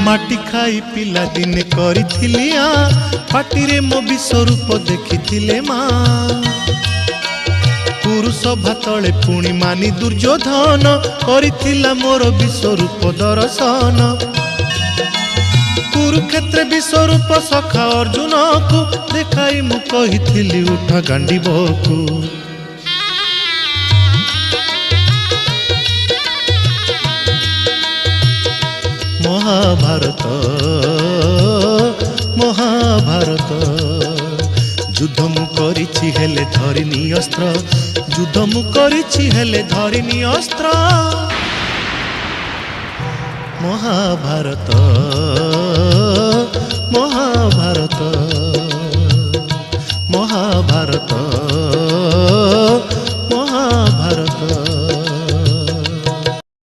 माटी खाई पिला दिने करिथिली पाटिरे मो विश्वरूप देखिथिले माँ पुरुष भातले पुणी मानी दुर्योधन करिथिला मोर विश्वरूप दर्शन कुरुक्षेत्र विश्वरूप सखा अर्जुन को देखाई मु कहिथिली उठा गांडीबकु महाभारत महाभारत युद्ध मु करिछि हेले धरिनी अस्त्र युद्ध मु करिछि हेले धरिनी अस्त्र महाभारत महाभारत।